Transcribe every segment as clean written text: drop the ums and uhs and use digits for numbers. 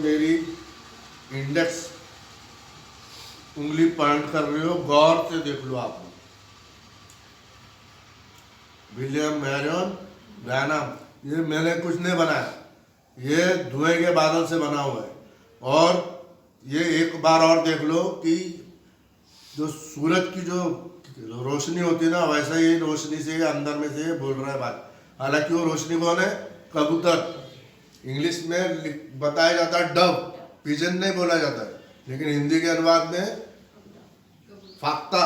मेरी इंडेक्स उंगली पॉइंट कर रही हो, गौर से देख लो आप। विलियम मैरियन ब्रैनम, ये मैंने कुछ नहीं बनाया, ये धुएं के बादल से बना हुआ है। और ये एक बार और देख लो कि जो सूरज की जो रोशनी होती है ना, वैसा ही रोशनी से अंदर में से बोल रहा है बात। हालांकि वो रोशनी कौन है? कबूतर। इंग्लिश में बताया जाता है डव, पिजन नहीं बोला जाता है, लेकिन हिंदी के अनुवाद में फाख्ता,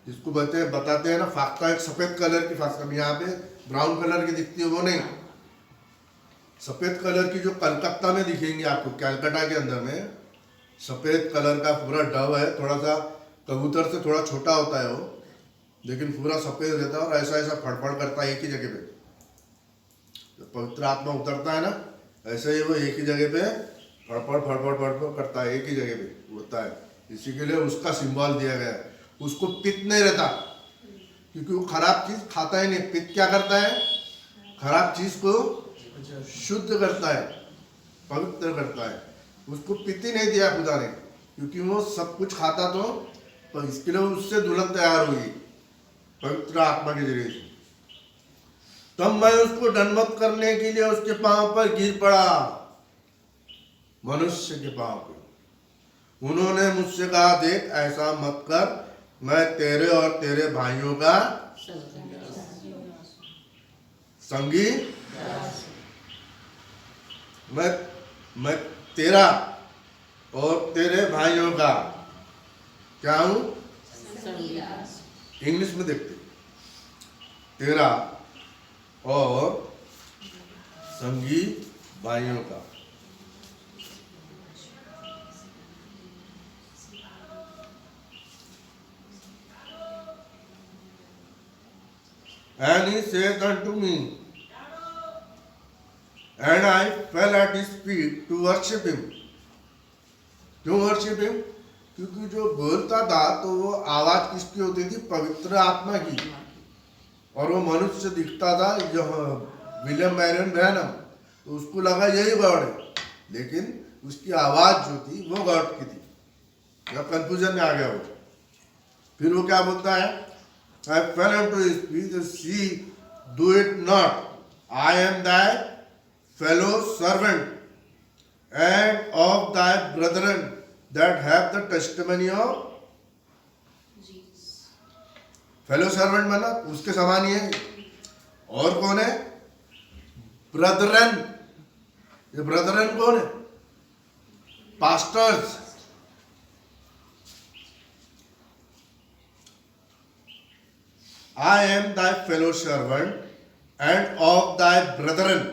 जिसको बताते हैं ना फाख्ता, एक सफेद कलर की फाख्ता, यहाँ पे ब्राउन कलर की दिखती है वो नहीं, सफेद कलर की जो कलकत्ता में दिखेंगी आपको, कैलकाटा के अंदर में सफेद कलर का पूरा डव है। थोड़ा सा कबूतर से थोड़ा छोटा होता है वो, लेकिन पूरा सफेद रहता है और ऐसा ऐसा फड़फड़ करता है एक ही जगह पे। जब पवित्र आत्मा उतरता है ना, ऐसे ही वो एक ही जगह पे फड़फड़ फड़फड़ फड़फड़ करता है, एक ही जगह पे होता है। इसी के लिए उसका सिंबल दिया गया है। उसको पित्त नहीं रहता, क्योंकि वो खराब चीज खाता ही नहीं। पित्त क्या करता है? खराब चीज को शुद्ध करता है, पवित्र करता है। उसको पित्त ही नहीं दिया खुदा ने, क्योंकि वो सब कुछ खाता तो इसके लिए उससे दुल्हन तैयार हुई पवित्र आत्मा के जरिए से। तब मैं उसको दंडवत करने के लिए उसके पांव पर गिर पड़ा, मनुष्य के पांव पे। उन्होंने मुझसे कहा, देख ऐसा मत कर, मैं तेरे और तेरे भाइयों का संगी, मैं तेरा और तेरे भाइयों का क्या हूं? इंग्लिश में देखते, तेरा और संगी भाइयों का। And he said unto me, and I fell at his feet to worship him. क्यों worship him? क्योंकि जो बोलता था तो वो आवाज किसकी होती थी? पवित्र आत्मा की। और वो मनुष्य दिखता था जो विलियम मैरियन ब्रैनम, तो उसको लगा यही गॉड है, लेकिन उसकी आवाज जो थी वो गॉड की थी। जब कंफ्यूजन में आ गया वो, फिर वो क्या बोलता है? I fell into his feet, see, do it not. I am thy fellow servant and of thy brethren that have the testimony of Jesus. Fellow servant माना उसके समान ही है। और कौन है? ब्रदरन। ये ब्रदरन कौन है? Pastors. I am thy fellow servant and of thy brethren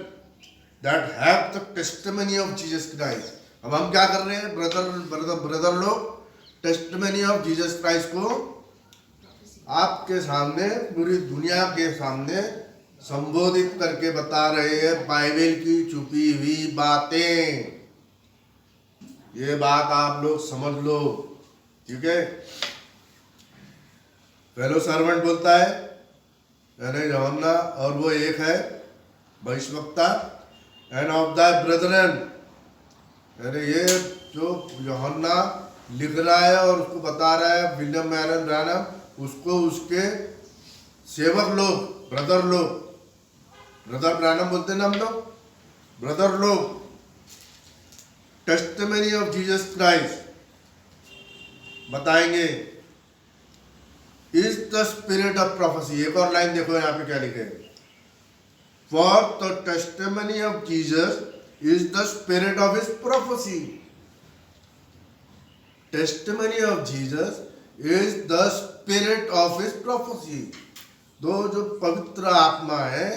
that have the testimony of Jesus Christ. अब हम क्या कर रहे हैं? ब्रदर लोग टेस्टिमनी ऑफ जीसस क्राइस्ट को आपके सामने, पूरी दुनिया के सामने संबोधित करके बता रहे हैं बाइबल की छुपी हुई बातें। ये बात आप लोग समझ लो, ठीक है? फेलो सर्वेंट बोलता है यानी यूहन्ना, और वो एक है भविष्यवक्ता। एंड ऑफ द ब्रदरन, यानी ये जो यूहन्ना लिख रहा है और उसको बता रहा है विलियम मैरियन ब्रैनम, उसको उसके सेवक लोग, ब्रदर ब्रैनम बोलते हैं ना हम लोग, ब्रदर लोग, टेस्टिमनी ऑफ जीसस क्राइस्ट बताएंगे। Is the spirit of prophecy. एक और लाइन देखो यहाँ पे क्या लिखे हैं, for the testimony of Jesus is the spirit of his prophecy. Testimony of Jesus is the spirit of his prophecy. दो जो पवित्र आत्मा है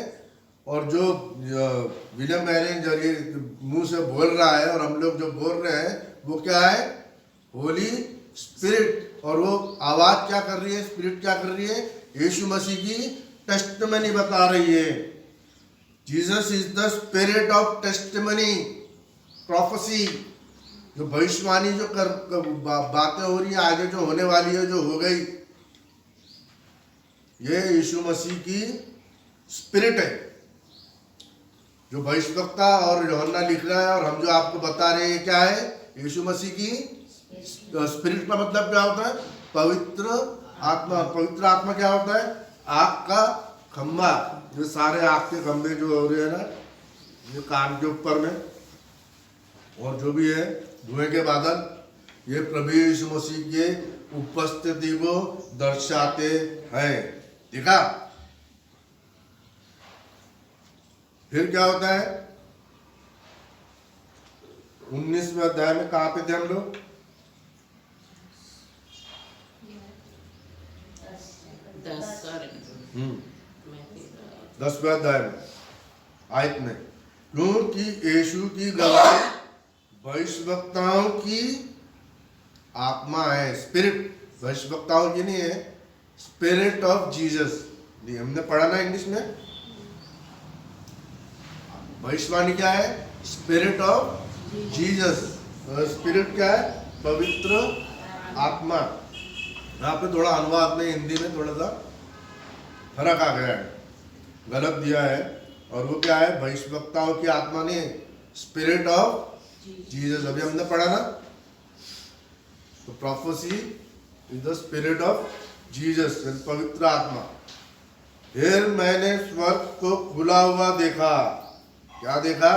और जो विलियम मैरियन जरिए मुंह से बोल रहा है और हम लोग जो बोल रहे हैं वो क्या है? होली स्पिरिट। और वो आवाज क्या कर रही है? स्पिरिट क्या कर रही है? यीशु मसीह की टेस्टिमनी बता रही है। Jesus is the spirit of testimony, prophecy. जो भविष्यवाणी जो बातें हो रही है आगे जो होने वाली है, जो हो गई, ये यीशु मसीह की स्पिरिट है। जो भविष्यवक्ता और यूहन्ना लिख रहा है और हम जो आपको बता रहे हैं क्या है, यीशु मसीह की स्पिरिट का मतलब क्या होता है? पवित्र आत्मा। पवित्र आत्मा क्या होता है? आग का खंबा। जो सारे आग के खंबे जो हो रहे हैं ना, ये कान के ऊपर में और जो भी है धुएं के बादल, ये प्रभु यीशु मसीह के उपस्थिति को दर्शाते हैं। देखा? फिर क्या होता है? 19वें अध्याय में कहाँ पे थे हम लोग? 10वें अध्याय में आयत में, क्योंकि यीशु की गवाही भविष्यवक्ताओं की आत्मा है। स्पिरिट भविष्यवक्ताओं की नहीं है, स्पिरिट ऑफ जीसस। हमने पढ़ा ना इंग्लिश में, भविष्यवाणी क्या है? Spirit of Jesus. स्पिरिट क्या है? पवित्र आत्मा। यहाँ पे थोड़ा अनुवाद में हिंदी में थोड़ा सा फर्क आ गया है, गलत दिया है। और वो क्या है? भविष्यवक्ताओं की आत्मा नहीं, स्पिरिट ऑफ जीसस। अभी हमने पढ़ा ना, तो prophecy is the spirit of Jesus, पवित्र आत्मा। फिर मैंने स्वर्ग को खुला हुआ देखा। क्या देखा?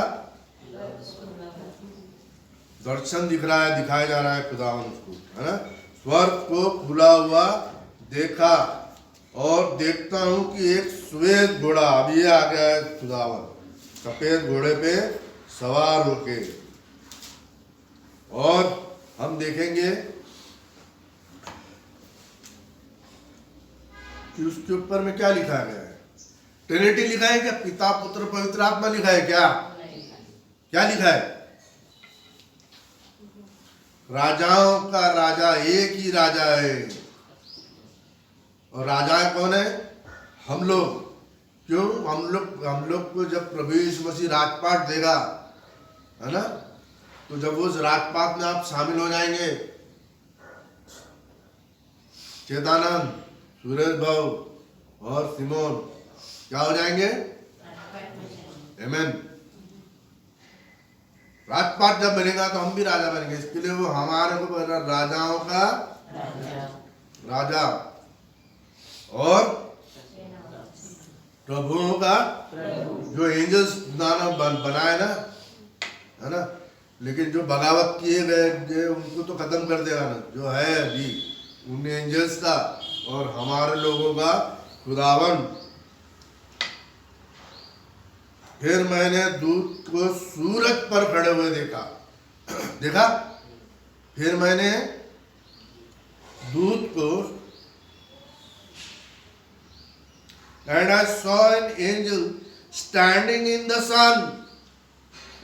दर्शन दिख रहा है, दिखाया जा रहा है खुदावन उसको, है ना? स्वर्ग को खुला हुआ देखा और देखता हूं कि एक श्वेत घोड़ा, अभी ये आ गया है खुदावन, सफेद घोड़े पे सवार होके। और हम देखेंगे कि उसके ऊपर में क्या लिखा गया है? ट्रिनिटी लिखा है क्या? पिता पुत्र पवित्र आत्मा लिखा है क्या? क्या लिखा है? राजाओं का राजा एक ही राजा है। और राजा कौन है? हम लोग। क्यों? हम लोग को जब प्रभु यीशु मसीह राजपाट देगा, है ना, तो जब उस राजपाट में आप शामिल हो जाएंगे, चेतानंद, सूरज भाव और सिमोन क्या हो जाएंगे? आमीन। राजपाट जब बनेगा तो हम भी राजा बनेंगे। इसके लिए वो हमारे को राजाओं का राजा और प्रभुओं का जो एंजल्स बनाए ना, है ना, लेकिन जो बगावत किए गए उनको तो खत्म कर देगा ना, जो है अभी उन एंजल्स का और हमारे लोगों का खुदावन। फिर मैंने दूत को सूरज पर खड़े हुए देखा। देखा? फिर मैंने दूत को, and I saw an angel standing in the sun,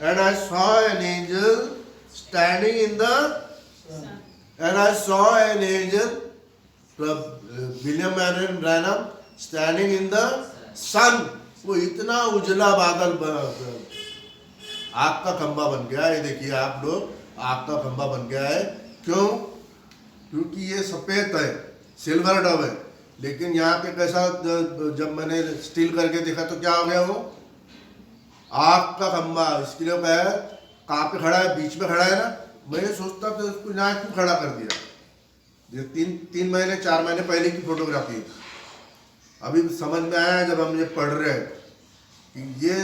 and I saw an angel standing in the sun, and I saw an angel, William Marion Branham, standing in the sun। वो इतना उजला बादल आग का खंबा बन गया है। ये देखिए आप लोग, आग का खंबा बन गया है। क्यों? क्योंकि ये सफेद है, सिल्वर डब है, लेकिन यहाँ पे कैसा, जब मैंने स्टील करके देखा तो क्या हो गया? वो आग का खंबा। इसके लिए क्या है? कहाँ पे खड़ा है? बीच में खड़ा है ना। मैं सोचता था उसको यहाँ क्यों खड़ा कर दिया? ये 3 महीने 4 महीने पहले की फोटोग्राफी, अभी समझ में आया जब हम ये पढ़ रहे हैं कि ये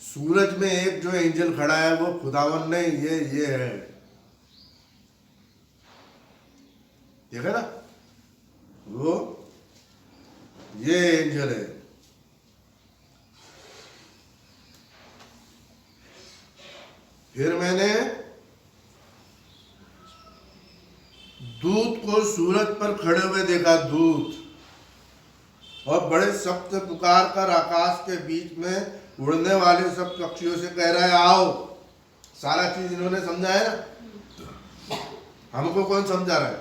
सूरज में एक जो एंजल खड़ा है वो खुदावन नहीं, ये है। देखा ना, वो ये एंजल है। फिर मैंने दूत को सूरज पर खड़े हुए देखा, दूत, और बड़े शब्द पुकार कर आकाश के बीच में उड़ने वाले सब पक्षियों से कह रहा है, आओ। सारा चीज इन्होंने समझा है ना। हमको कौन समझा रहा है?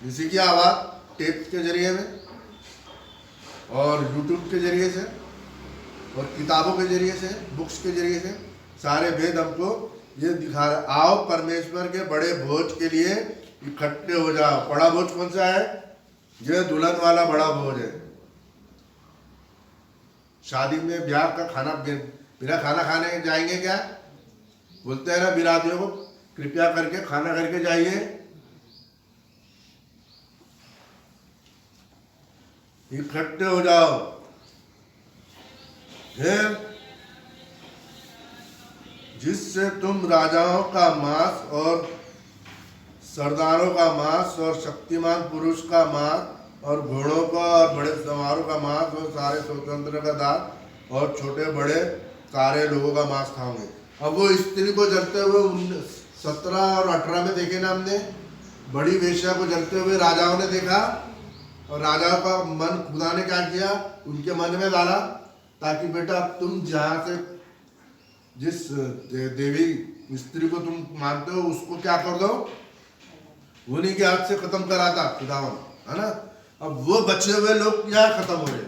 किसी की आवाज टेप के जरिए में और यूट्यूब के जरिए से और किताबों के जरिए से, बुक्स के जरिए से सारे भेद हमको ये दिखा रहा है। आओ परमेश्वर के बड़े भोज के लिए इकट्ठे हो जाओ। बड़ा भोज कौन सा है? ये दुल्हन वाला बड़ा भोज है। शादी में ब्याह का खाना बिना खाना खाने जाएंगे क्या? बोलते हैं ना बिरादियों को, कृपया करके खाना करके जाइए। इकट्ठे हो जाओ। फिर जिससे तुम राजाओं का मांस और सरदारों का मांस और शक्तिमान पुरुष का मांस और घोड़ों का और बड़े समारोह का मांस और सारे स्वतंत्र का दान और छोटे बड़े सारे लोगों का मांस खाओगे। अब वो स्त्री को जलते हुए 17 और 18 में देखे ना हमने, बड़ी वेश्या को जलते हुए राजाओं ने देखा, और राजाओं का मन खुदा ने क्या किया, उनके मन में डाला, ताकि बेटा तुम जहाँ से जिस देवी स्त्री को तुम मानते हो उसको क्या कर दो, उन्हीं के हाथ से खत्म कराता खुदावन, है ना। अब वो बचे हुए लोग क्या खत्म हो रहे,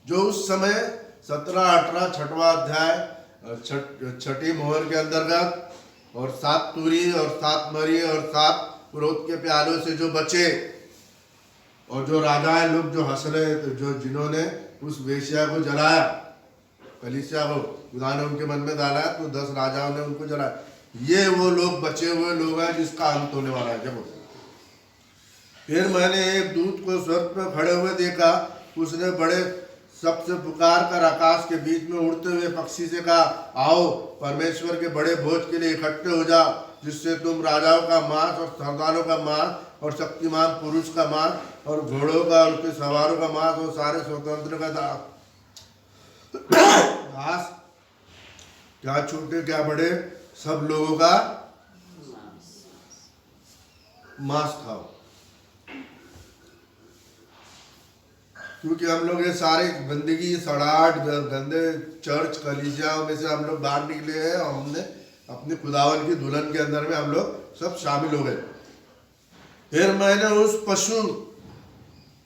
जो उस समय 17, 18 छठवां अध्याय छठी मोहर के अंतर्गत और 7 तुरी और 7 मरी और 7 क्रोध के प्यालों से जो बचे, और जो राजाएं लोग जो हंस रहे, जो जिन्होंने उस वेश्या को जलाया, कलीसिया को खुदा ने उनके मन में डाला, तो 10 राजाओं ने उनको जलाया। ये वो लोग बचे हुए लोग हैं जिसका अंत होने वाला है। जब फिर मैंने एक दूत को स्वर्ग पर खड़े हुए देखा, उसने बड़े सबसे पुकार कर आकाश के बीच में उड़ते हुए पक्षी से कहा, आओ परमेश्वर के बड़े भोज के लिए इकट्ठे हो जाओ, जिससे तुम राजाओं का मांस और सरदारों का मांस और शक्तिमान पुरुष का मांस और घोड़ों का और उनके सवारों का मांस और सारे स्वतंत्र का मांस, क्या छोटे क्या बड़े, सब लोगों का मांस खाओ। क्योंकि हम लोग ये सारे गंदगी, सड़ाहट, गंदे चर्च कलीसियाओं में से हम लोग बाहर निकले हैं, और हमने अपने खुदावन की दुल्हन के अंदर में हम लोग सब शामिल हो गए। फिर मैंने उस पशु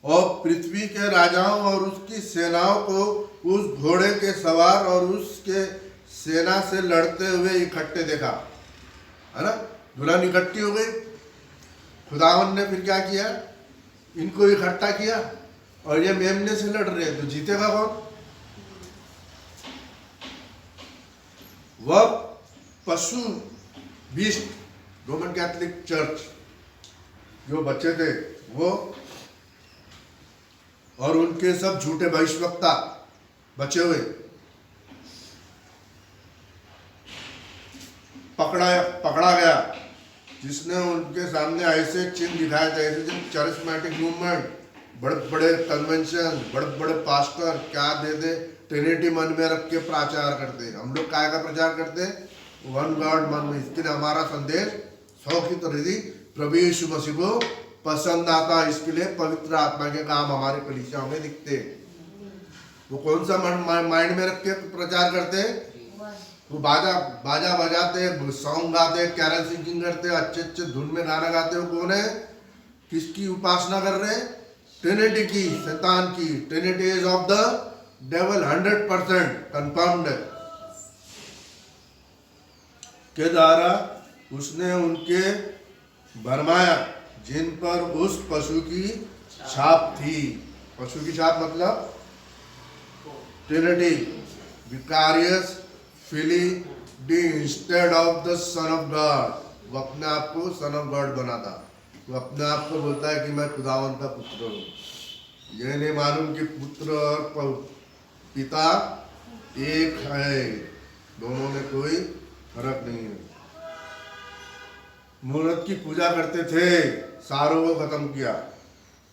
और पृथ्वी के राजाओं और उसकी सेनाओं को उस घोड़े के सवार और उसके सेना से लड़ते हुए इकट्ठे देखा, है ना। दुल्हन इकट्ठी हो गई, खुदावन ने फिर क्या किया, इनको इकट्ठा किया, और ये मेमने से लड़ रहे हैं, तो जीतेगा कौन? वह पशु बीस्ट रोमन कैथोलिक चर्च जो बच्चे थे वो, और उनके सब झूठे भविष्यवक्ता बचे हुए, पकड़ा गया, जिसने उनके सामने ऐसे चिन्ह दिखाए थे, ऐसे चिन्ह, चरिस्मेटिक मूवमेंट, बड़े बड़े कन्वेंशन, बड़े बड़े पास्टर क्या दे ट्रिनिटी मन में रख के प्रचार करते। हम लोग काय का प्रचार करते, वन गॉड मन में। इसके लिए हमारा संदेश 100 की तरह प्रभु यीशु मसीह को पसंद आता, इसके लिए पवित्र आत्मा के काम हमारे कलीसियाओं में दिखते। वो कौन सा माइंड में रख के प्रचार करते, वो बाजा बजाते, सॉन्ग गाते, कैरल सिंगिंग करते, अच्छे अच्छे धुन में गाना गाते। वो कौन है, किसकी उपासना कर रहे हैं? ट्रिनिटी की, शैतान की। Trinity is of the devil, 100% confirmed के द्वारा उसने उनके भरमाया, जिन पर उस पशु की छाप थी। पशु की छाप मतलब ट्रिनिटी, विकारियस फिली instead of the son of God. वो अपने आप को सन ऑफ गॉड बनाता, वो अपने आप को बोलता है कि मैं खुदावन का पुत्र हूँ। ये नहीं मालूम कि पुत्र और पिता एक है, दोनों में कोई फर्क नहीं है। मूर्त की पूजा करते थे, सारों को खत्म किया।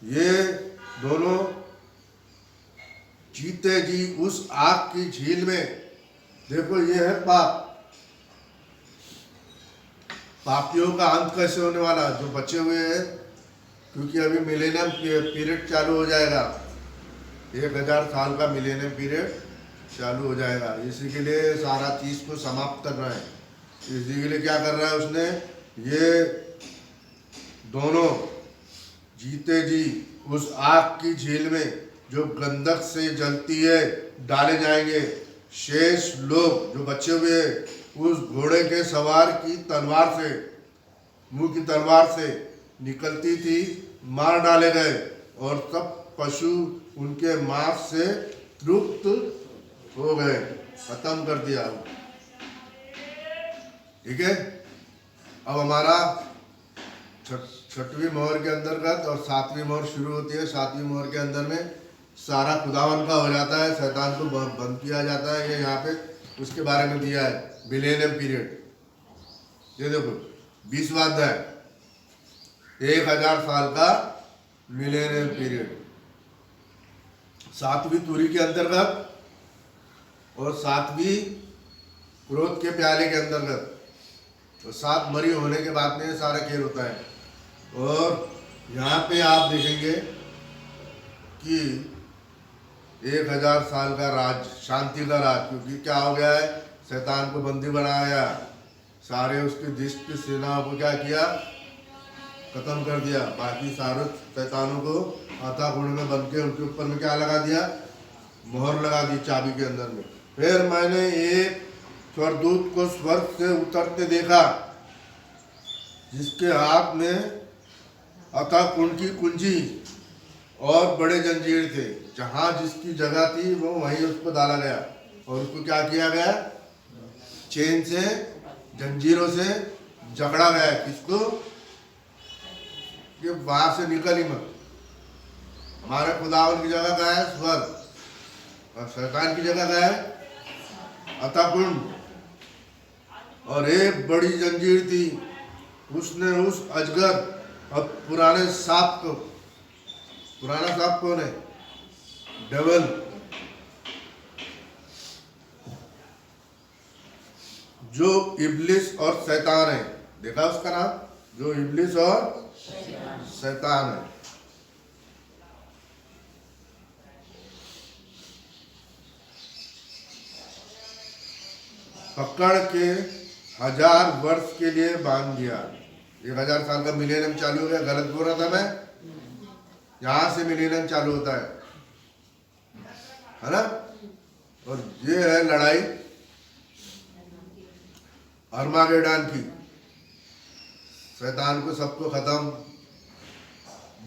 ये दोनों जीते जी उस आग की झील में, देखो ये है पाप, पापियों का अंत कैसे होने वाला, जो बचे हुए हैं। क्योंकि अभी मिलेनियम पीरियड चालू हो जाएगा, 1000 साल का मिलेनियम पीरियड चालू हो जाएगा। इसी के लिए सारा चीज़ को समाप्त कर रहा है। इसी के लिए क्या कर रहा है उसने, ये दोनों जीते जी उस आग की झील में जो गंधक से जलती है डाले जाएंगे। शेष लोग जो बचे हुए उस घोड़े के सवार की तलवार से, मुंह की तलवार से निकलती थी, मार डाले गए, और सब पशु उनके मांस से तृप्त हो गए, खत्म कर दिया। ठीक है। अब हमारा छठवीं मोहर के अंतर्गत और सातवीं मोहर शुरू होती है। सातवीं मोहर के अंदर में सारा खुदावन का हो जाता है, शैतान को बंद किया जाता है। ये यहाँ पे उसके बारे में दिया है, मिलेनियम पीरियड। ये देखो 20वां अध्याय, 1000 साल का मिलेनियम पीरियड। सातवीं तुरी के अंतर्गत और सातवीं क्रोध के प्याले के अंतर्गत, तो 7 मरी होने के बाद में सारा खेल होता है। और यहाँ पे आप देखेंगे कि 1000 साल का राज, शांति का राज, क्योंकि क्या हो गया है, शैतान को बंदी बनाया, सारे उसके दुष्ट की सेनाओं को क्या किया, खत्म कर दिया। बाकी सारे शैतानों को अथाह कुंड में बंद के उनके ऊपर में क्या लगा दिया, मोहर लगा दी चाबी के अंदर में। फिर मैंने एक स्वर्गदूत को स्वर्ग से उतरते देखा, जिसके हाथ में अथाह कुंड की कुंजी और बड़े जंजीर थे। जहां जिसकी जगह थी वो वहीं उसको डाला गया और उसको क्या किया गया, चेन से, जंजीरों से जकड़ा गया। किसको, कि वहां से निकल ही मत। हमारे खुदावन की जगह क्या है, स्वर्ग, और शैतान की जगह क्या है, अथाह कुंड। और एक बड़ी जंजीर थी, उसने उस अजगर और पुराने सांप को, पुराना सांप कौन है, डेविल, जो इब्लिस और शैतान है। देखा उसका नाम, जो इब्लिस और शैतान है। पकड़ के 1000 वर्ष के लिए बांध दिया। 1000 साल का मिलेनियम चालू हो गया। गलत बोल रहा था मैं, यहां से मिलेनियम चालू होता है ना। और ये है लड़ाई अर्मागेडन की। शैतान को सबको खत्म,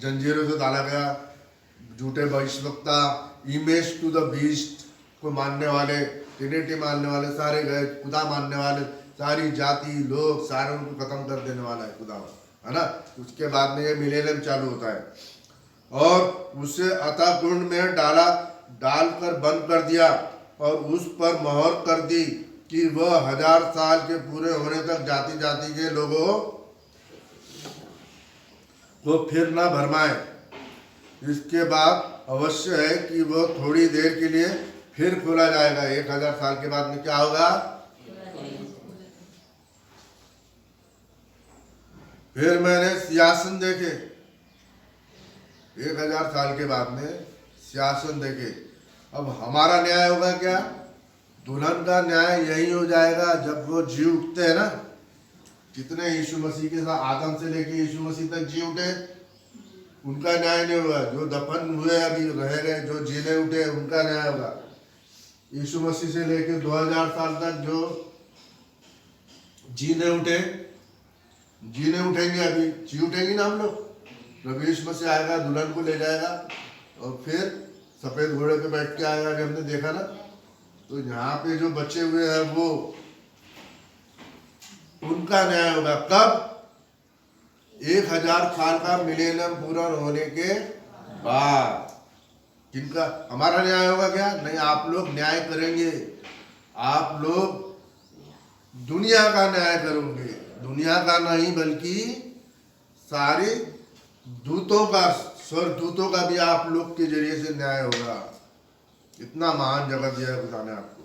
जंजीरों से डाला गया। झूठे भविष्यवक्ता, इमेज टू द बीस्ट को मानने वाले, ट्रिनिटी मानने वाले सारे गए, खुदा मानने वाले सारी जाति लोग सारे उनको खत्म कर देने वाला है खुदा, है ना। उसके बाद में ये मिलेनियम चालू होता है और उसे अथाह कुंड में डालकर बंद कर दिया और उस पर मोहर कर दी कि वह 1000 साल के पूरे होने तक जाति जाति के लोगों को फिर ना भरमाए। इसके बाद अवश्य है कि वो थोड़ी देर के लिए फिर खोला जाएगा। 1000 साल के बाद में क्या होगा, फिर मैंने सिंहासन देखे। 1000 साल के बाद में सिंहासन देखे। अब हमारा न्याय होगा क्या, दुल्हन का न्याय यही हो जाएगा जब वो जी उठते हैं ना। जितने यीशु मसीह के साथ आदम से लेके यीशु मसीह तक जी उठे, उनका न्याय नहीं होगा। जो दफन हुए अभी रह गए, जो जीने उठे, उनका न्याय होगा। यीशु मसीह से लेके 2000 साल तक जो जीने उठेंगे, अभी जी उठेंगे ना हम लोग। प्रभु यीशु मसीह आएगा, दुल्हन को ले जाएगा और फिर सफेद घोड़े पे बैठ के आएगा। हमने देखा ना। तो यहाँ पे जो बचे हुए हैं वो, उनका न्याय होगा कब, 1000 साल का मिलेनियम पूरा होने के बाद। किनका, हमारा न्याय होगा क्या, नहीं, आप लोग न्याय करेंगे। आप लोग दुनिया का न्याय करोगे, दुनिया का नहीं बल्कि सारे दूतों का, स्वर्ग दूतों का भी आप लोग के जरिए से न्याय होगा। इतना महान जगह दिया है खुदा ने आपको।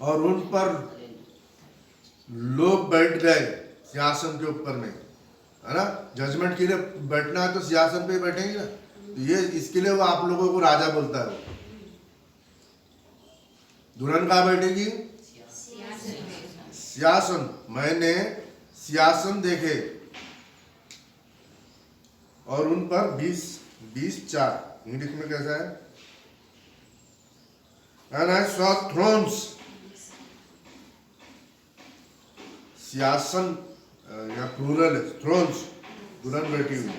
और उन पर लोग बैठ गए सिंहासन के ऊपर में, है ना। जजमेंट के लिए बैठना है तो सिंहासन पे ही बैठेंगे ना। तो ये इसके लिए वो आप लोगों को राजा बोलता है। दुल्हन कहाँ बैठेगी, सिंहासन। मैंने सिंहासन देखे और उन पर 20:4 इंग्लिश में कैसा है, and I saw thrones, सिंहासन या प्लूरल है, थ्रोन्स, दुल्हन बैठी हुई,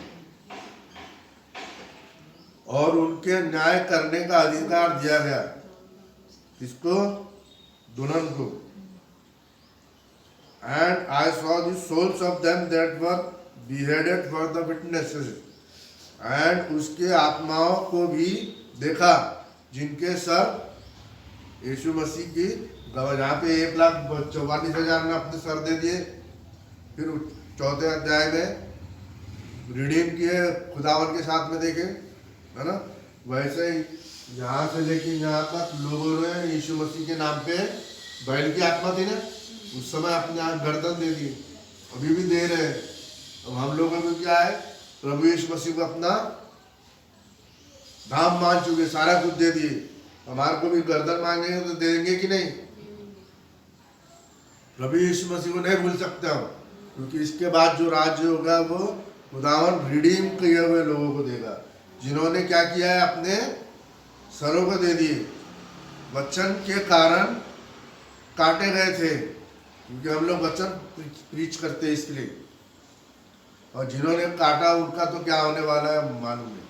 और उनके न्याय करने का अधिकार दिया गया। किसको? दुल्हन को। And I saw the souls of them that were beheaded for the witnesses, and उसके आत्माओं को भी देखा जिनके सर यीशु मसीह की गवाह, जहाँ पे 1,44,000 ने अपने सर दे दिए। फिर चौथे अध्याय में रिडीम किए, खुदावन के साथ में देखे, है ना। वैसे ही यहाँ से लेके यहाँ तक लोगों ने यीशु मसीह के नाम पे, बैल की आत्मा थी ना, उस समय अपने आप गर्दन दे दी, अभी भी दे रहे हैं। अब हम लोगों में क्या है, प्रभु यीशु मसीह को अपना धाम मान चुके, सारा कुछ दे दिए। हमारे को भी गर्दन मांगेंगे तो देंगे कि नहीं? प्रभु यीशु मसीह को नहीं भूल सकते हम, क्योंकि इसके बाद जो राज्य होगा वो खुदावन रिडीम किए हुए लोगों को देगा, जिन्होंने क्या किया है, अपने सरों को दे दिए। वचन के कारण काटे गए थे, क्योंकि हम लोग वचन प्रीच करते हैं इसके लिए, और जिन्होंने काटा उनका तो क्या होने वाला है मालूम नहीं।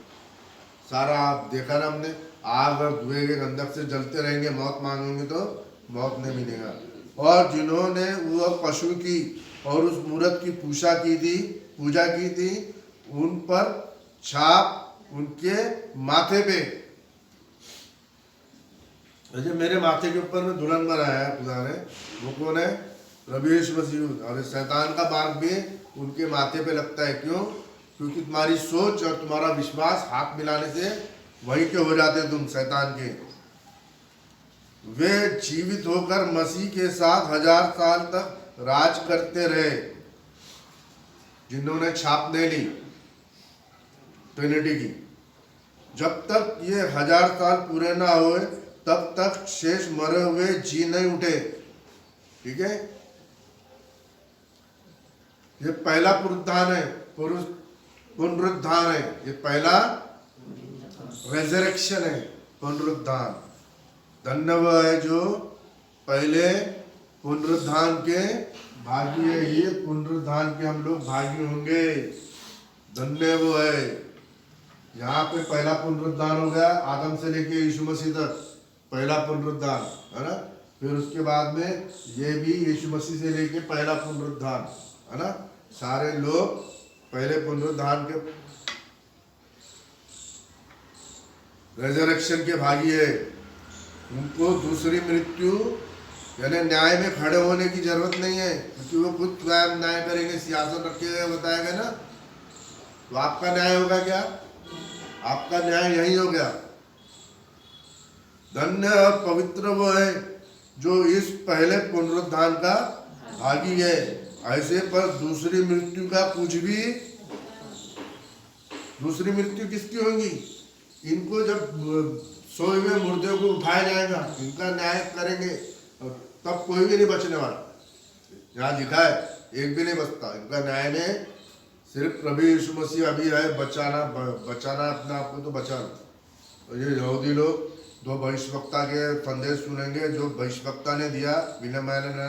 सारा आप देखा ना हमने, आग और धुएं के गंधक से जलते रहेंगे, मौत मांगेंगे तो मौत नहीं मिलेगा। और जिन्होंने वह पशु की और उस मूरत की पूजा की थी, उन पर छाप उनके माथे पे, जो मेरे माथे के ऊपर में दुल्हन बनाया है खुदा ने, वो कौन है? प्रभु यीशु मसीह। और शैतान का मार्ग भी उनके माथे पे लगता है। क्यों? क्योंकि तुम्हारी सोच और तुम्हारा विश्वास हाथ मिलाने से वहीं के हो जाते तुम शैतान के। वे जीवित होकर मसीह के साथ 1000 साल तक राज करते रहे, जिन्होंने छाप नहीं ली ट्रिनिटी की। जब तक ये 1000 साल पूरे ना हुए तब तक शेष मरे हुए जी नहीं उठे। ठीक है, ये पहला पुनरुत्थान है, पुनरुत्थान है। ये पहला रेजरेक्शन है, पुनरुत्थान। धन्य वो है जो पहले पुनरुत्थान के भागी है। ये पुनरुत्थान के हम लोग भागी होंगे। धन्य वो है। यहाँ पे पहला पुनरुत्थान हो गया, आदम से लेके यीशु मसीह तक पहला पुनरुत्थान, है ना। फिर उसके बाद में ये भी यीशु मसीह से लेके पहला पुनरुत्थान, है ना। सारे लोग पहले पुनरुत्थान के रेजरेक्शन के भागी है। उनको दूसरी मृत्यु यानी न्याय में खड़े होने की जरूरत नहीं है, क्योंकि वो खुद स्वयं न्याय करेंगे। सियासत रखे हुए बताया गया ना, तो आपका न्याय होगा क्या? आपका न्याय यही हो गया। धन्य और पवित्र वो है जो इस पहले पुनरुत्थान का भागी है। ऐसे पर दूसरी मृत्यु का कुछ भी, दूसरी मृत्यु किसकी होगी? इनको जब सोए हुए मुर्दे को उठाया जाएगा, इनका न्याय करेंगे, तब कोई भी नहीं बचने वाला। यहाँ लिखा है एक भी नहीं बचता। इनका न्याय में सिर्फ प्रभु यीशु मसीह अभी है, बचाना अपने आप को तो बचा लो। तो ये यहूदी लोग दो भविष्यवक्ता के संदेश सुनेंगे, जो भविष्यवक्ता ने दिया, बिना मैंने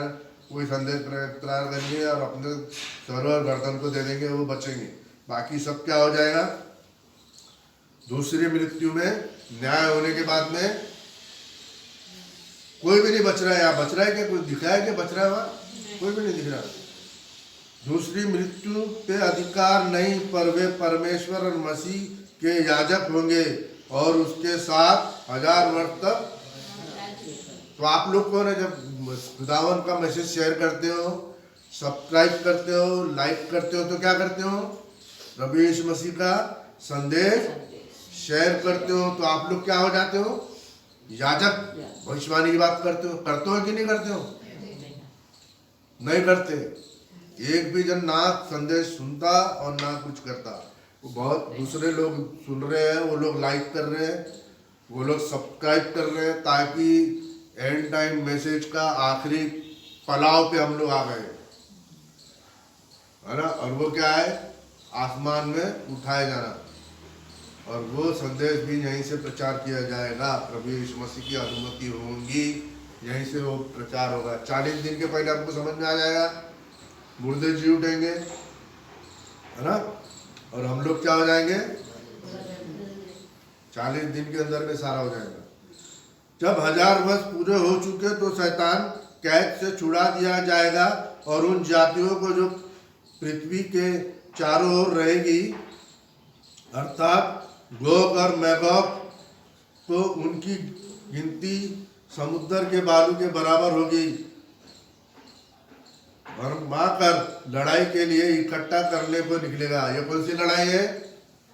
कोई संदेश प्रचार करेंगे और अपने सर और गर्दन को दे देंगे, वो बचेंगे। बाकी सब क्या हो जाएगा? दूसरी मृत्यु में न्याय होने के बाद में कोई भी नहीं बच रहा है। यहाँ बच रहा है क्या? कोई दिखा है क्या बच रहा है? वहाँ कोई भी नहीं दिख रहा। दूसरी मृत्यु पे अधिकार नहीं, पर वे परमेश्वर और मसीह के याजक होंगे और उसके साथ 1000 वर्ष तक। तो आप लोग को ना, जब खुदावन का मैसेज शेयर करते हो, सब्सक्राइब करते हो, लाइक करते हो, तो क्या करते हो? प्रभु यीशु मसीह का संदेश शेयर करते हो, तो आप लोग क्या हो जाते हो? याजक। भविष्यवाणी की बात करते हो कि नहीं करते हो? नहीं करते। एक भी जन ना संदेश सुनता और ना कुछ करता। वो बहुत दूसरे लोग सुन रहे हैं, वो लोग लाइक कर रहे हैं, वो लोग सब्सक्राइब कर रहे हैं, ताकि एंड टाइम मैसेज का आखिरी पड़ाव पे हम लोग आ गए, है ना। और वो क्या है? आसमान में उठाए जाना। और वो संदेश भी यहीं से प्रचार किया जाएगा। प्रभु यीशु मसीह की अनुमति होगी, यहीं से वो प्रचार होगा। 40 दिन के पहले आपको समझ में आ जाएगा, मुर्दे जी उठेंगे, है ना। और हम लोग क्या हो जाएंगे? 40 दिन के अंदर में सारा हो जाएगा। जब 1000 वर्ष पूरे हो चुके तो शैतान कैद से छुड़ा दिया जाएगा और उन जातियों को जो पृथ्वी के चारों ओर रहेगी, अर्थात गोग और मैगोग, तो उनकी गिनती समुद्र के बालू के बराबर होगी, और माकर लड़ाई के लिए इकट्ठा करने को निकलेगा। ये कौन सी लड़ाई है?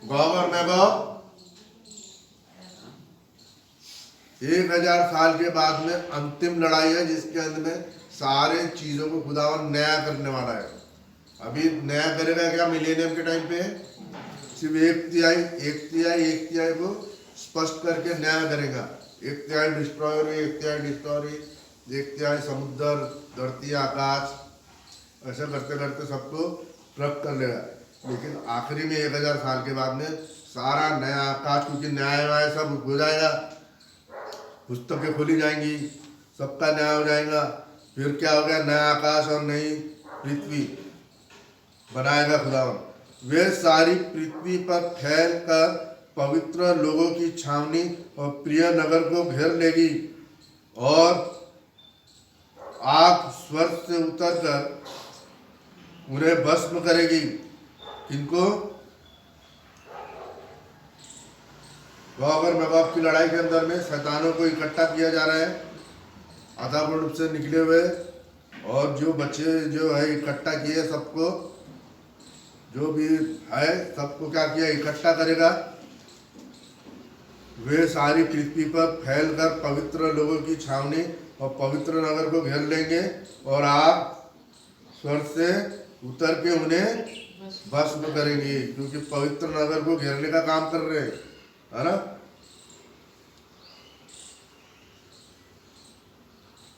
गोग और मैगोग। 1000 साल के बाद में अंतिम लड़ाई है, जिसके अंत में सारे चीजों को खुदावन नया करने वाला है। अभी नया करेगा क्या? मिलेनियम के टाइम पे सिर्फ एक तिहाई को स्पष्ट करके नया करेगा। एक तिहाई डिस्ट्रॉयर, एक तिहाई डिस्ट्रॉयरी, एक तिहाई समुद्र, धरती, आकाश, ऐसा करते करते सबको प्रकट कर लेगा। लेकिन आखिरी में 1000 साल के बाद में सारा नया आकाश, क्योंकि न्याय वाय सब हो जाएगा, पुस्तकें खुली जाएंगी, सबका न्याय हो जाएगा। फिर क्या हो गया? नया आकाश और नई पृथ्वी बनाएगा खुदावन। वे सारी पृथ्वी पर फैल कर पवित्र लोगों की छावनी और प्रिय नगर को घेर लेगी, और आग स्वर्ग से उतरकर उन्हें भस्म करेगी। किनको? गोग और मैगोग की लड़ाई के अंदर में शैतानों को इकट्ठा किया जा रहा है, अथापूर्ण रूप से निकले हुए, और जो बच्चे जो है इकट्ठा किए, सबको जो भी है सबको क्या किया? इकट्ठा करेगा। वे सारी पृथ्वी पर फैलकर पवित्र लोगों की छावनी और पवित्र नगर को घेर लेंगे, और आग स्वर्ग से उतर के उन्हें भस्म करेंगी, क्योंकि पवित्र नगर को घेरने का काम कर रहे हैं, है ना।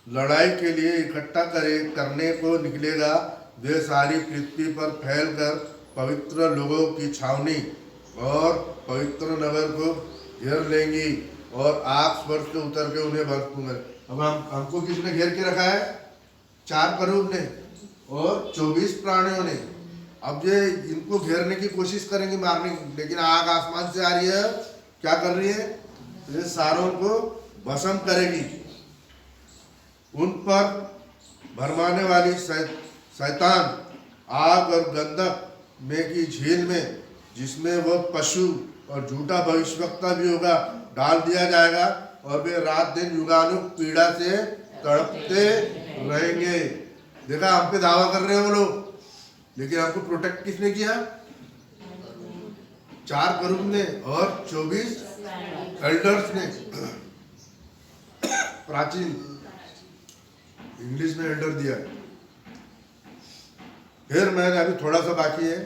लड़ाई के लिए इकट्ठा करने को निकलेगा। वे सारी पृथ्वी पर फैलकर पवित्र लोगों की छावनी और पवित्र नगर को घेर लेंगी, और आग स्वर्ग से उतर के उन्हें भस्म करेंगे। अब हमको किसने घेर के रखा है? 4 करूब ने और 24 प्राणियों ने। अब ये इनको घेरने की कोशिश करेंगे, मारने की, लेकिन आग आसमान से आ रही है, क्या कर रही है? ये सारों को भस्म करेगी। उन पर भरमाने वाली शैतान आग और गंधक में की झील में, जिसमें वह पशु और झूठा भविष्यवक्ता भी होगा, डाल दिया जाएगा, और वे रात दिन युगानुग पीड़ा से तड़पते रहेंगे। देखा, हम पे दावा कर रहे हैं वो लोग, लेकिन आपको प्रोटेक्ट किसने किया? 4 करूब ने और 24 एल्डर्स ने। प्राचीन इंग्लिश में एल्डर दिया है। फिर मैंने अभी थोड़ा सा बाकी है,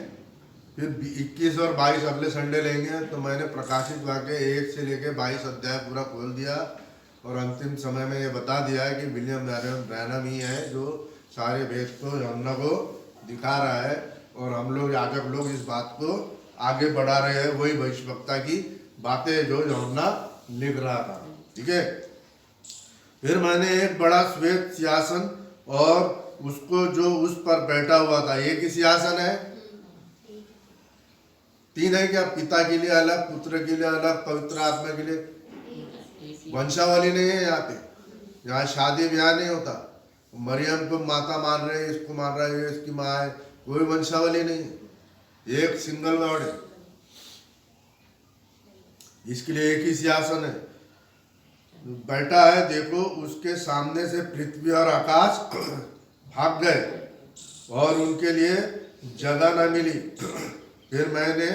फिर 21 और 22 अगले संडे लेंगे, तो मैंने प्रकाशित वाक्य 1 से लेके 22 अध्याय पूरा खोल दिया, और अंतिम समय में ये बता दिया है कि विलियम ब्रैनम ही है जो सारे भेद को यूहन्ना को दिखा रहा है, और हम लोग याजक लोग इस बात को आगे बढ़ा रहे हैं, वही भविष्यवक्ता की बातें जो यूहन्ना लिख रहा था। ठीक है। फिर मैंने एक बड़ा श्वेत सिंहासन और उसको जो उस पर बैठा हुआ था। एक ही सिंहासन है? 3 है क्या? पिता के लिए अलग, पुत्र के लिए अलग, पवित्र आत्मा के लिए। वंशावली नहीं है यहाँ पे, यहाँ शादी ब्याह नहीं होता। मरियम को माता मान रहे हैं, इसको मान रहा है, इसकी माँ है, कोई वंशावली नहीं है, एक सिंगल गॉड है। इसके लिए एक ही सिंहासन है, बैठा है। देखो, उसके सामने से पृथ्वी और आकाश भाग गए और उनके लिए जगह न मिली। फिर मैंने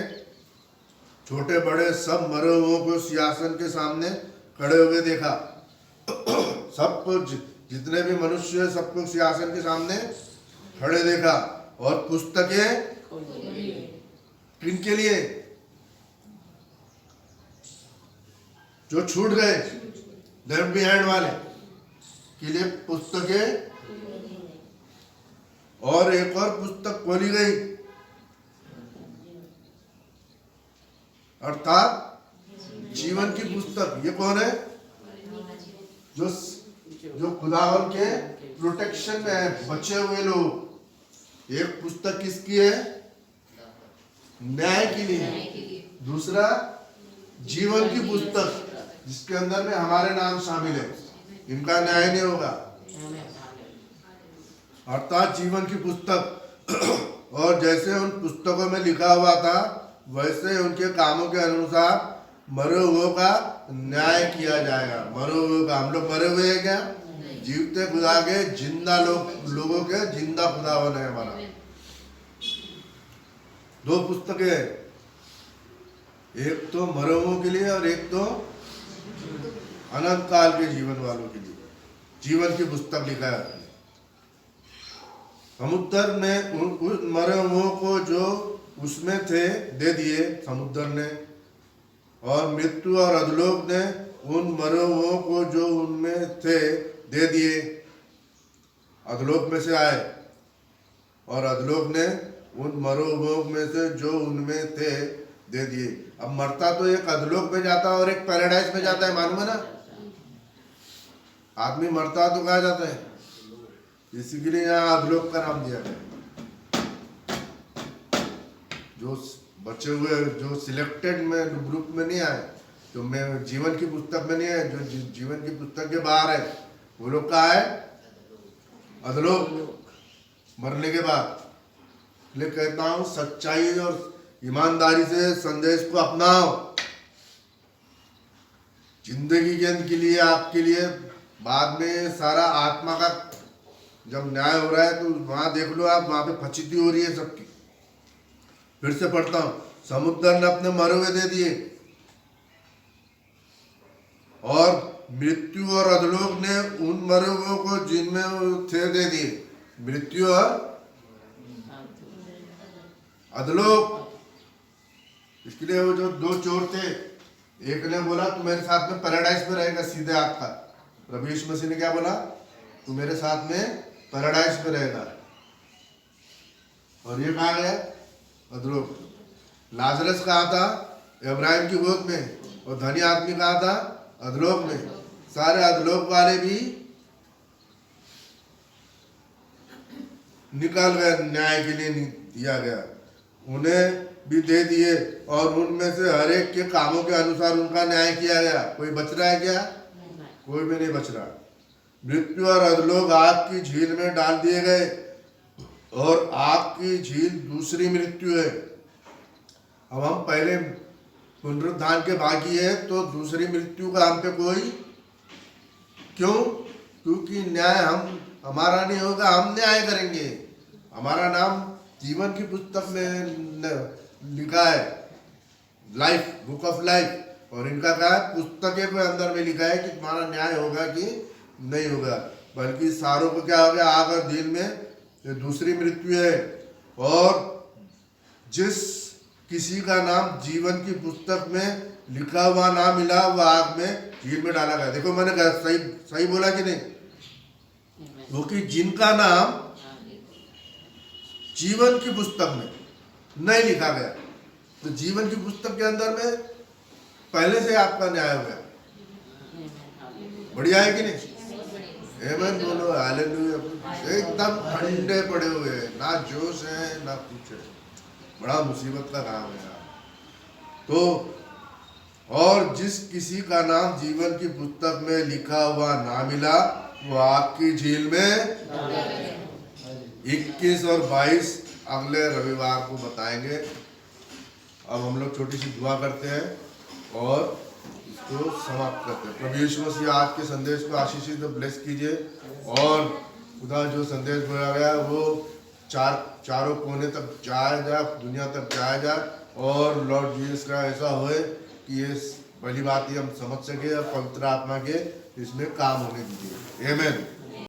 छोटे बड़े सब मरे हुओं को सिंहासन के सामने खड़े हुए देखा। सबको, जितने भी मनुष्य है, सबको सिंहासन के सामने खड़े देखा, और पुस्तकें किनके लिए? जो छूट गए, लेफ्ट बिहाइंड वाले के लिए पुस्तकें, और एक और पुस्तक खोली गई, अर्थात जीवन की पुस्तक। ये कौन है? जो खुदावन के प्रोटेक्शन में है, बचे हुए लोग। एक पुस्तक किसकी है? न्याय के लिए। दूसरा जीवन की पुस्तक, जिसके अंदर में हमारे नाम शामिल है, इनका न्याय नहीं होगा। अर्थात जीवन की पुस्तक, और जैसे उन पुस्तकों में लिखा हुआ था वैसे उनके कामों के अनुसार मरे हुओं का न्याय किया जाएगा। मरे हुए का, हम लोग मरे हुए हैं क्या? जीवते खुदा के जिंदा लोगों के जिंदा खुदा बने हैं हमारा। दो पुस्तकें हैं, एक तो मरे हुओं के लिए और एक तो अनंत काल के जीवन वालों के लिए जीवन की पुस्तक लिखा है। समुद्र ने उन मरे हुओं को जो उसमें थे दे दिए समुद्र ने, और मृत्यु और अधलोक ने उन मरे हुओं को जो उनमें थे दे दिए। अधलोक में से आए और अधलोक ने उन मरे हुओं में से जो उनमें थे दे दिए। अब मरता तो एक अधलोक में जाता है और एक पैराडाइज में जाता है, मालूम है ना? आदमी मरता तो कहाँ जाता है? इसी के लिए यहाँ अधलोक का नाम दिया गया। जो बचे हुए, जो सिलेक्टेड में ग्रुप में नहीं आए, जो मैं जीवन की पुस्तक में नहीं है, जो जीवन की पुस्तक के बाहर है, वो लोग कहाँ है? अधलोक, मरने के बाद। इसलिए कहता हूँ सच्चाई और ईमानदारी से संदेश को अपनाओ। जिंदगी के अंत के लिए, आपके लिए बाद में सारा आत्मा का जब न्याय हो रहा है तो वहां देख लो आप, वहां पे फचीती हो रही है सबकी। फिर से पढ़ता हूं, समुद्र ने अपने मरे हुए दे दिए और मृत्यु और अधलोक ने उन मरे हुए को जिनमें थे दे दिए। मृत्यु और अधलोक, इसके लिए वो जो दो चोर थे, एक ने बोला तू मेरे साथ में पैराडाइज में रहेगा, सीधे हाथ का। प्रभु यीशु मसीह ने क्या बोला? तू मेरे साथ में पैराडाइज में रहेगा। और ये कहाँ गया? अधलोक। लाजरस कहाँ था? इब्राहिम की गोद में। और धनी आदमी कहाँ था? अधलोक में। सारे अधलोक वाले भी निकाल गए, न्याय के लिए दिया गया, उन्हें भी दे दिए और उनमें से हर एक के कामों के अनुसार उनका न्याय किया गया। कोई बच रहा है क्या? कोई भी नहीं बच रहा। मृत्यु और अधलोक आग की झील में डाल दिए गए, और आग की झील दूसरी मृत्यु है। अब हम पहले पुनरुत्थान के भागी है, तो दूसरी मृत्यु का हम पे कोई, क्यों? क्योंकि न्याय हमारा नहीं होगा, हम न्याय करेंगे। हमारा नाम जीवन की पुस्तक में लिखा है, लाइफ, बुक ऑफ लाइफ। और इनका क्या है? पुस्तकें के अंदर में लिखा है कि तुम्हारा न्याय होगा कि नहीं होगा। बल्कि सारों को क्या हो गया? आग और झील में, ये दूसरी मृत्यु है। और जिस किसी का नाम जीवन की पुस्तक में लिखा हुआ ना मिला, वह आग में, झील में डाला गया। देखो मैंने कहा सही बोला कि नहीं? क्योंकि जिनका नाम जीवन की पुस्तक में नहीं लिखा गया, तो जीवन की पुस्तक के अंदर में पहले से आपका न्याय हो गया। बढ़िया है कि नहीं? आमीन बोलो, हालेलुया। एकदम ठंडे पड़े हुए हैं, ना जोश है ना कुछ है। बड़ा मुसीबत का काम है यार। तो और जिस किसी का नाम जीवन की पुस्तक में लिखा हुआ ना मिला, वो आग की झील में 21 और 22 अगले रविवार को बताएंगे। अब हम लोग छोटी सी दुआ करते हैं और इसको समाप्त करते हैं। प्रभु यीशु मसीह आज के संदेश को आशीषित और ब्लेस कीजिए, और खुदा जो संदेश बोला गया वो चारों कोने तक जाया जाए, दुनिया तक जाया जाए, और लॉर्ड जीसस का ऐसा होए कि ये पहली बात ही हम समझ सके और पवित्र आत्मा के इसमें काम होने दीजिए। आमीन।